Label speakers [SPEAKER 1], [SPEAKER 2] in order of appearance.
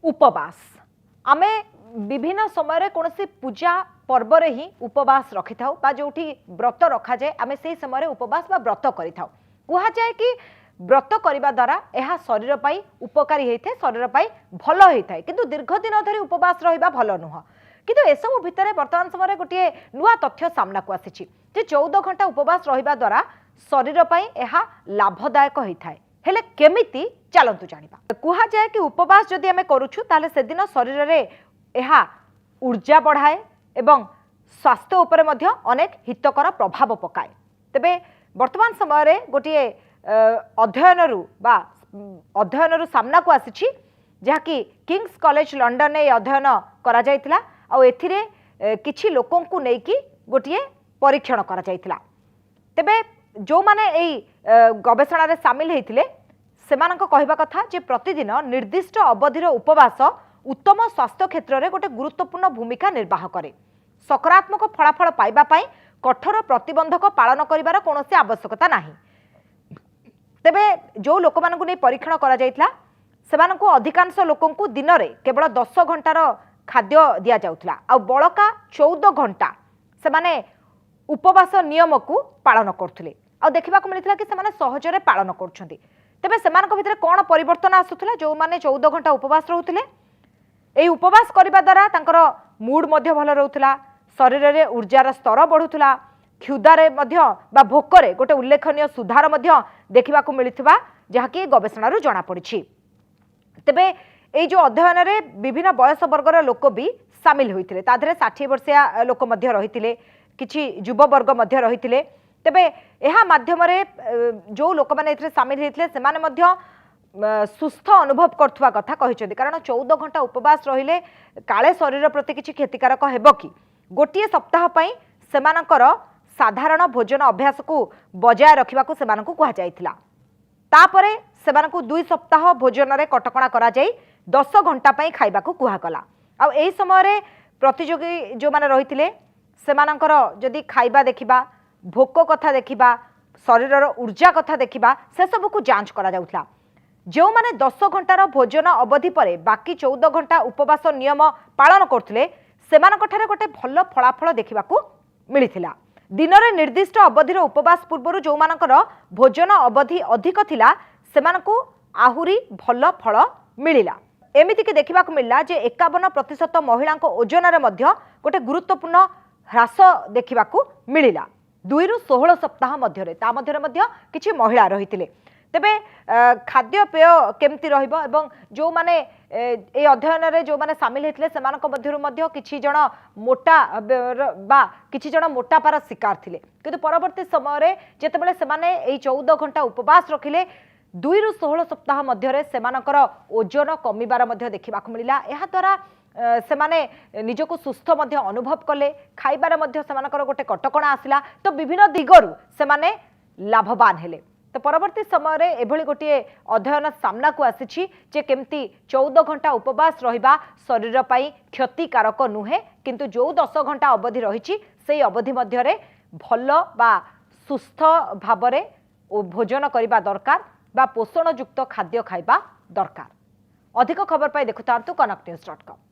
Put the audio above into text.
[SPEAKER 1] उपवास आमे विभिन्न समय कौन पूजा पर्व ही उपवास रखि था जो व्रत रखा जाए आमे से समय उपवास बा व्रत करि था कहा जाए कि व्रत करने द्वारा यह शरीर पाई उपकारी होता है शरीर पाई भल होता है किंतु दीर्घ दिन धरी उपवास रहा भल नुह किंतु एसबू भितर वर्तमान समय गोटे नुआ तथ्य सामना को आसी 14 घंटा उपवास रहा द्वारा शरीर पाई यह लाभदायक होता है हेले केमिति चलतु जानिबा कुहा जाए कि उपवास जदि आमे करूछु ताले से दिन शरीर रे एहा ऊर्जा बढ़ाए एवं स्वास्थ्य उपरे मध्य अनेक हितकर प्रभाव पकाए तेबे वर्तमान समय रे गोटे अध्ययन सामना को आसी जहाँकि किंग्स कॉलेज लंडन ए अध्ययन करा जायतिला आ एथिरे किछि लोकन को नेकी गोटे परीक्षण करा जायतिला तेबे जो माने एई गवेषणा रे शामिल हेतिले सेमानक कहबा कथा जे प्रतिदिन निर्दिष्ट अवधिर उपवास उत्तम स्वास्थ्य क्षेत्र में गोटे गुरुत्वपूर्ण भूमिका निर्वाह करे सकारात्मक फलाफल पाइबा पई कठोर प्रतिबंधक पालन करिवार कोनोसी आवश्यकता नाही तेबे जो लोक मानकु नै परीक्षण करा जायतिला सेमानकु अधिकांश लोकंकु दिन रे केवल 10 घंटार खाद्य दिया जाउतला आ बळका 14 घंटा सेमाने उपवास नियम को पालन करथुले आ देखिबा को मिलितला कि सेमाने सहजरे पालन करछंती तेबे सेमानक भितर कोन परिवर्तन आसुथला जो माने 14 घंटा उपवास रहउथिले एई उपवास करिबा द्वारा तांकर मूड मध्य भल रहउथला शरीर रे ऊर्जार स्तर बढ़ुथला क्षुधा रे मध्य बा भोक रे गोटे उल्लेखनीय सुधार मध्य देखिबा को मिलिथबा जहाँकि गवेषणारू जना पड़िछि तेबे एई जो अध्ययन रे विभिन्न वयस वर्गर लोक भी शामिल होइथिले ताधरे 60 वर्षिया लोक मध्य रहिथिले किछि युवा वर्ग मध्य रहिथिले तेबे एहा माध्यम रे जो लोक माने एथरे शामिल हेथिले सेमाने मध्य सुस्थ अनुभव करथुवा कथा कहिसेंती कारण 14 घंटा उपवास रहिले काले शरीर प्रति किछि क्षतिकारक हेबो कि गोटिए सप्ताह पई सेमानकर साधारण भोजन अभ्यास को बजाय रखिबा को सेमानकु कहा जायतिला तापरे सेमानकु 2 सप्ताह भोजन रे कटकणा करा जाई 10 घंटा पई खाइबा को कुहा गला आ एई समय रे प्रतियोगी जो माने रहिथिले सेमानकर जदि खाइबा देखिबा भोक कथा देखिबा शरीर ऊर्जा कथा देखिबा से सब को जांच करा जाउथला जो माने 10 घंटार भोजन अवधि परे बाकी 14 घंटा उपवास नियम पालन करथिले सेमानकठारे गोटे भल फलाफल देखिबा को मिलिथिला दिन रे निर्दिष्ट अवधिर उपवास पूर्व जो मानकर भोजन अवधि अधिक थिला सेमानकु आहुरी भल फल मिलिला एमिति कि देखिबा को मिलला जे 51% महिला ओजन रे मध्य गोटे गुरुत्वपूर्ण ह्रास देखिबा को मिलिला 2 रु 16 सप्ताह मध्य किछि महिला रहितिले तेबे खाद्य पेय केमती रहिबो एवं जो माने ए अध्ययन रे जो माने शामिल हेतले सेमानक मध्यरु मध्य किछि जण मोटा बा किछि जण मोटापार शिकार थिले किंतु परवर्ती समय रे जेतेबेले सेमाने ए 14 घंटा उपवास रखिले 2 रु 16 सप्ताह मध्य रे सेमानकर ओजन कमिबार मध्य देखिबा मिलिला एहा द्वारा सेमाने निजको सुस्थ मध्य अनुभव कले खाइबार मध्य सेमानकर गोटे कटकणा आसिला तो विभिन्न दिगरु सेमाने लाभवान हेले तो परवर्ती समय रे एभली गोटे अध्ययन सामना को आसी जे केमती 14 घंटा उपवास रहिबा शरीर पाई क्षतिकारक नुहे किंतु जो 10 घंटा अवधि रही से अवधि मध्य रे भल बा सुस्थ भावरे भोजन करबा दरकार बा पोषण युक्त खाद्य खाइबा दरकार अधिक खबर पाई देखुतांतु कनक न्यूज.com